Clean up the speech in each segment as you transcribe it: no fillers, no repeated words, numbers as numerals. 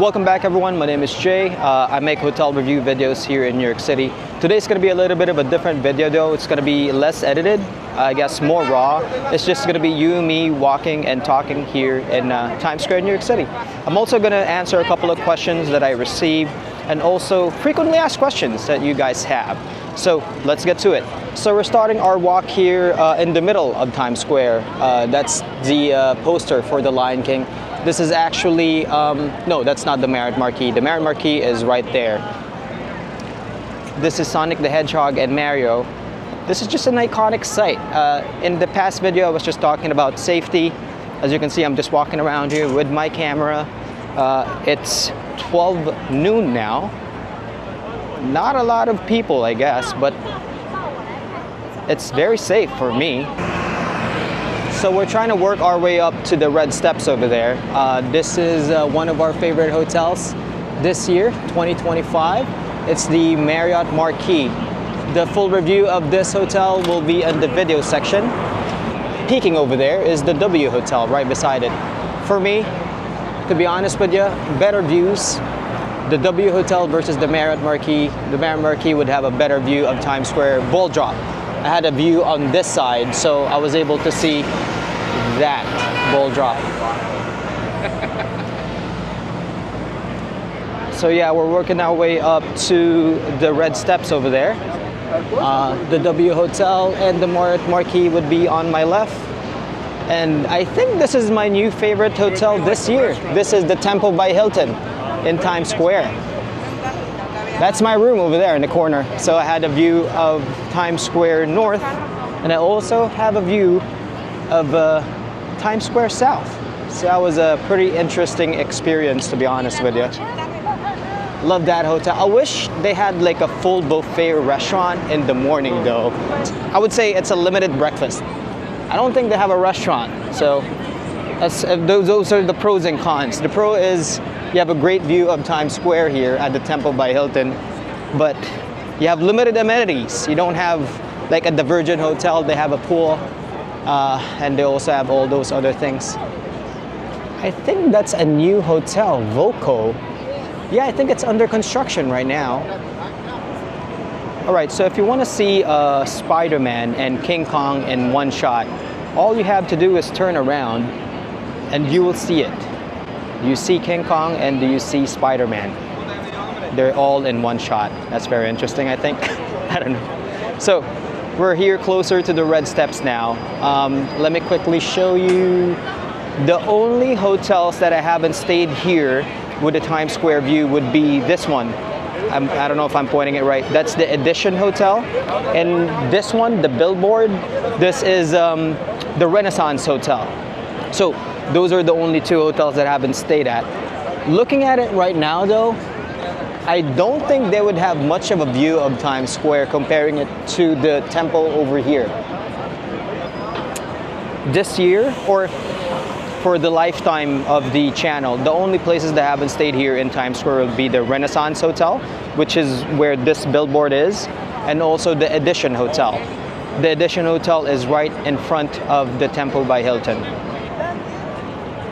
Welcome back everyone, my name is Jay. I make hotel review videos here in New York City. Today's going to be a little bit of a different video though. It's going to be less edited, I guess more raw. It's just going to be you and me walking and talking here in Times Square, New York City. I'm also going to answer a couple of questions that I received and also frequently asked questions that you guys have. So let's get to it. So we're starting our walk here in the middle of Times Square. That's the poster for the Lion King. This is actually, no, that's not the Marriott Marquis. The Marriott Marquis is right there. This is Sonic the Hedgehog and Mario. This is just an iconic site. In the past video, I was just talking about safety. As you can see, I'm just walking around here with my camera. It's 12 noon now. Not a lot of people, I guess, but it's very safe for me. So we're trying to work our way up to the red steps over there. This is one of our favorite hotels this year, 2025. It's the Marriott Marquis. The full review of this hotel will be in the video section. Peeking over there is the W Hotel right beside it. For me, to be honest with you, better views. The W Hotel versus the Marriott Marquis. The Marriott Marquis would have a better view of Times Square. Ball drop. I had a view on this side, so I was able to see that ball drop. So yeah, we're working our way up to the red steps over there. The W Hotel and the Marriott Marquis would be on my left. And I think this is my new favorite hotel this year. This is the Temple by Hilton in Times Square. That's my room over there in the corner. So I had a view of Times Square North, and I also have a view of Times Square South. So that was a pretty interesting experience, to be honest with you. Love that hotel. I wish they had like a full buffet restaurant in the morning though. I would say it's a limited breakfast. I don't think they have a restaurant. So those are the pros and cons. The pro is you have a great view of Times Square here at the Temple by Hilton, but you have limited amenities. You don't have, like at the Virgin Hotel, they have a pool, and they also have all those other things. I think that's a new hotel, Voco. Yeah, I think it's under construction right now. All right, so if you want to see Spider-Man and King Kong in one shot, all you have to do is turn around and you will see it. You see King Kong and you see Spider-Man. They're all in one shot. That's very interesting, I think. I don't know. So we're here closer to the red steps now. Let me quickly show you. The only hotels that I haven't stayed here with the Times Square view would be this one. I don't know if I'm pointing it right. That's the Edition Hotel. And this one, the billboard, this is the Renaissance Hotel. So those are the only two hotels that I haven't stayed at. Looking at it right now though, I don't think they would have much of a view of Times Square comparing it to the temple over here. This year, or for the lifetime of the channel, the only places that haven't stayed here in Times Square will be the Renaissance Hotel, which is where this billboard is, and also the Edition Hotel. The Edition Hotel is right in front of the Temple by Hilton.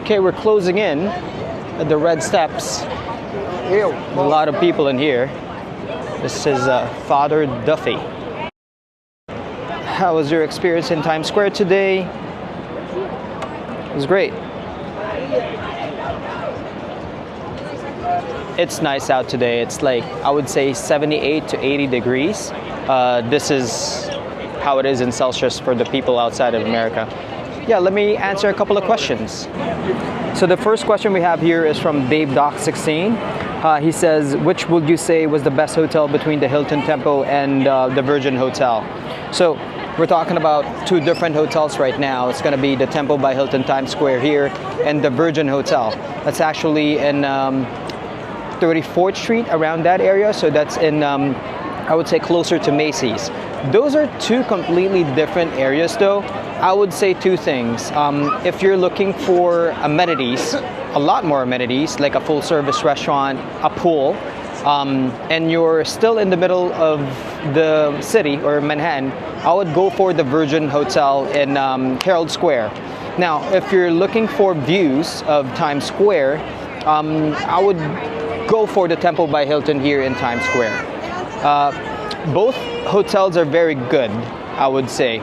Okay, we're closing in at the red steps. A lot of people in here. This is Father Duffy. How was your experience in Times Square today? It was great. It's nice out today. It's like, I would say 78 to 80 degrees. This is how it is in Celsius for the people outside of America. Yeah, let me answer a couple of questions. So the first question we have here is from Dave Doc 16. He says, which would you say was the best hotel between the Hilton Temple and the Virgin Hotel? So we're talking about two different hotels right now. It's going to be the Temple by Hilton Times Square here and the Virgin Hotel. That's actually in 34th Street, around that area. So that's in, I would say, closer to Macy's. Those are two completely different areas though. I would say two things. If you're looking for amenities, a lot more amenities, like a full service restaurant, a pool, and you're still in the middle of the city or Manhattan, I would go for the Virgin Hotel in Herald Square. Now, if you're looking for views of Times Square, I would go for the Temple by Hilton here in Times Square. Both hotels are very good, I would say.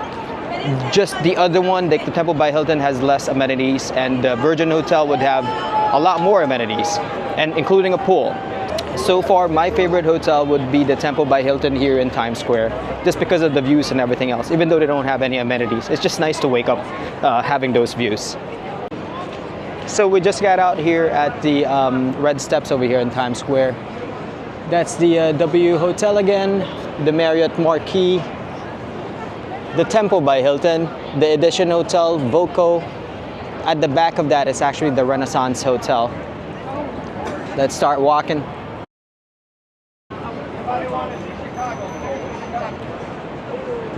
Just the other one, the Temple by Hilton, has less amenities, and the Virgin Hotel would have a lot more amenities, and including a pool. So far, my favorite hotel would be the Temple by Hilton here in Times Square, just because of the views and everything else, even though they don't have any amenities. It's just nice to wake up having those views. So we just got out here at the red steps over here in Times Square. That's the W Hotel again, the Marriott Marquis, the Temple by Hilton, the Edition Hotel, Voco. At the back of that is actually the Renaissance Hotel. Let's start walking.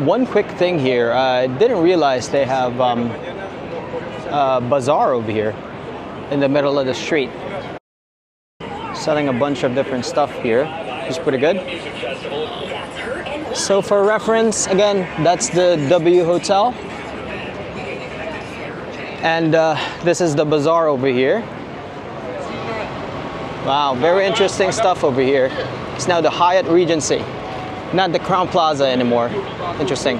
One quick thing here, I didn't realize they have a bazaar over here in the middle of the street. Selling a bunch of different stuff here, which is pretty good. So for reference, again, that's the W Hotel. And this is the bazaar over here. Wow, very interesting stuff over here. It's now the Hyatt Regency, not the Crown Plaza anymore. Interesting.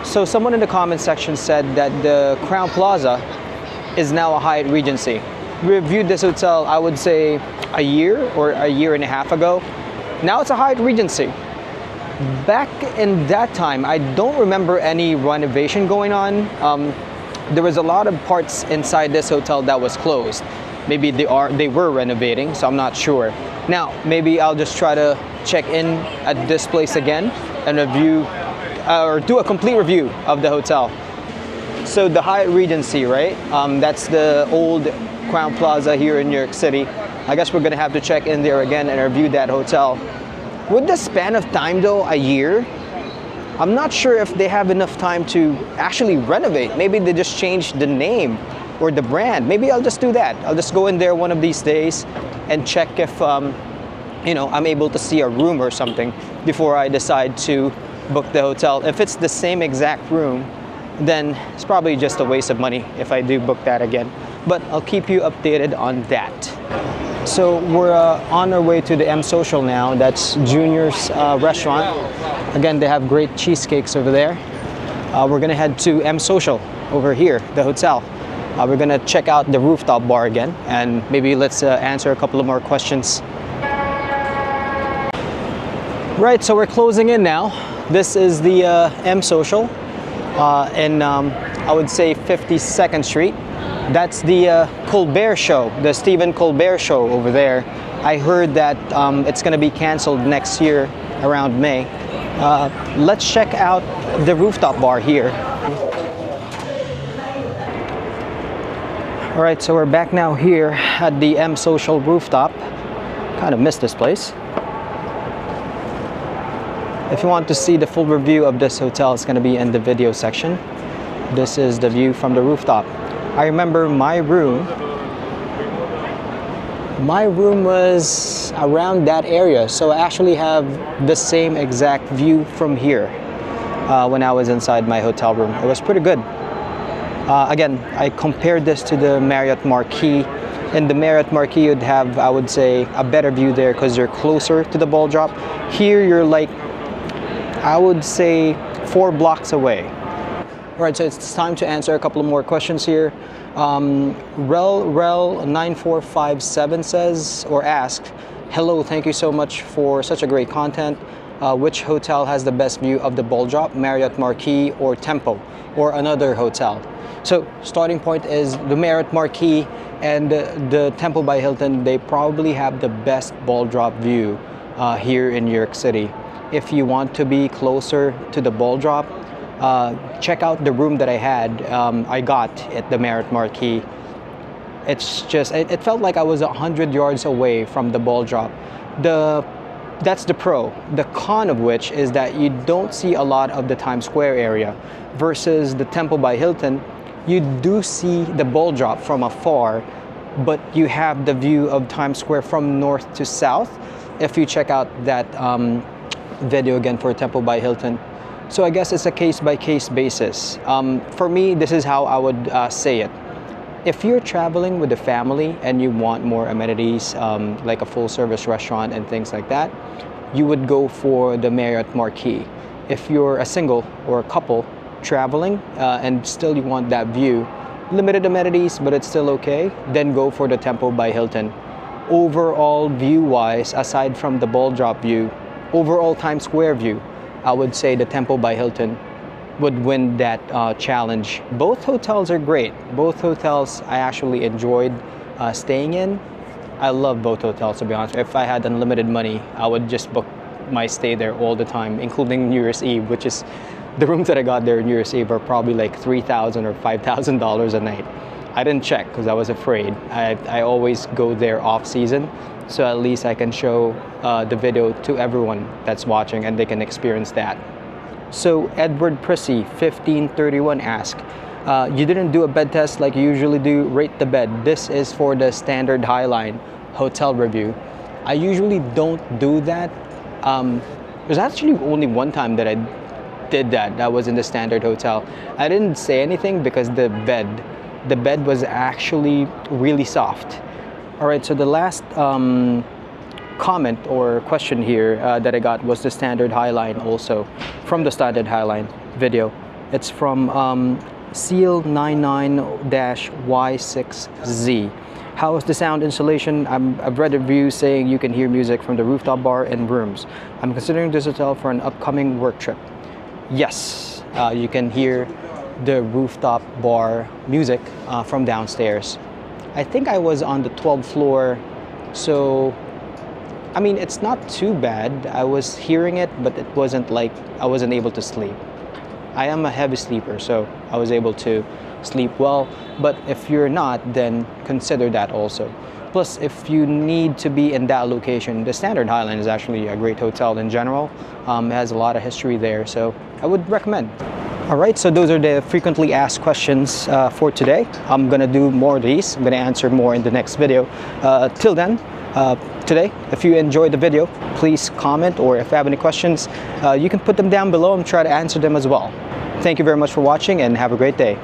So someone in the comment section said that the Crown Plaza is now a Hyatt Regency. We reviewed this hotel, I would say, a year or a year and a half ago. Now it's a Hyatt Regency. Back in that time, I don't remember any renovation going on. There was a lot of parts inside this hotel that was closed. Maybe they were renovating, so I'm not sure. Now, maybe I'll just try to check in at this place again and review, or do a complete review of the hotel. So the Hyatt Regency, right? That's the old Crown Plaza here in New York City. I guess we're gonna have to check in there again and review that hotel. With the span of time though, a year, I'm not sure if they have enough time to actually renovate. Maybe they just changed the name or the brand. Maybe I'll just do that. I'll just go in there one of these days and check if I'm able to see a room or something before I decide to book the hotel. If it's the same exact room, then it's probably just a waste of money if I do book that again. But I'll keep you updated on that. So we're on our way to the M Social now. That's Junior's restaurant. Again, they have great cheesecakes over there. We're gonna head to M Social over here, the hotel. We're gonna check out the rooftop bar again, and maybe let's answer a couple of more questions. Right, so we're closing in now. This is the M Social in, I would say, 52nd Street. That's the Colbert Show, the Stephen Colbert Show over there. I heard that it's gonna be canceled next year around May. Let's check out the rooftop bar here. All right, so we're back now here at the M Social Rooftop. Kind of missed this place. If you want to see the full review of this hotel, it's going to be in the video section. This is the view from the rooftop. I remember my room was around that area, so I actually have the same exact view from here when I was inside my hotel room. It was pretty good. Again, I compared this to the Marriott Marquis. In the Marriott Marquis, you'd have, I would say, a better view there because you're closer to the ball drop. Here, you're like, I would say, 4 blocks away. All right, so it's time to answer a couple of more questions here. Rel9457 says, or asks, hello, thank you so much for such a great content. Which hotel has the best view of the ball drop, Marriott Marquis or Tempo, or another hotel? So starting point is the Marriott Marquis and the Temple by Hilton. They probably have the best ball drop view here in New York City. If you want to be closer to the ball drop, check out the room that I got at the Marriott Marquis. It's just, it felt like I was 100 yards away from the ball drop. That's the pro. The con of which is that you don't see a lot of the Times Square area versus the Temple by Hilton. You do see the ball drop from afar, but you have the view of Times Square from north to south if you check out that video again for Temple by Hilton. So I guess it's a case-by-case basis. For me, this is how I would say it. If you're traveling with a family and you want more amenities, like a full service restaurant and things like that, you would go for the Marriott Marquis. If you're a single or a couple traveling and still you want that view, limited amenities but it's still okay, then go for the Temple by Hilton. Overall view-wise, aside from the ball drop view, overall Times Square view, I would say the Temple by Hilton would win that challenge. Both hotels are great. Both hotels I actually enjoyed staying in. I love both hotels, to be honest. If I had unlimited money, I would just book my stay there all the time, including New Year's Eve, which is the rooms that I got there New Year's Eve are probably like $3,000 or $5,000 a night. I didn't check because I was afraid. I always go there off season, so at least I can show the video to everyone that's watching and they can experience that. So Edward Prissy 1531 asked, you didn't do a bed test like you usually do. Rate the bed. This is for the Standard Highline hotel review. I usually don't do that. There's actually only one time that I did that. That was in the Standard Hotel. I didn't say anything because the bed was actually really soft. All right, so the last comment or question here that I got was the Standard Highline, also from the Standard Highline video. It's from Seal99-Y6Z. How is the sound installation? I've read reviews saying you can hear music from the rooftop bar and rooms. I'm considering this hotel for an upcoming work trip. Yes, you can hear the rooftop bar music from downstairs. I think I was on the 12th floor, so I mean, it's not too bad. I was hearing it, but it wasn't like I wasn't able to sleep. I am a heavy sleeper, so I was able to sleep well. But if you're not, then consider that also. Plus, if you need to be in that location, the Standard Highline is actually a great hotel in general. It has a lot of history there, so I would recommend. All right, so those are the frequently asked questions for today. I'm gonna do more of these. I'm gonna answer more in the next video. Till then, today, if you enjoyed the video, please comment, or if you have any questions, you can put them down below and try to answer them as well. Thank you very much for watching and have a great day.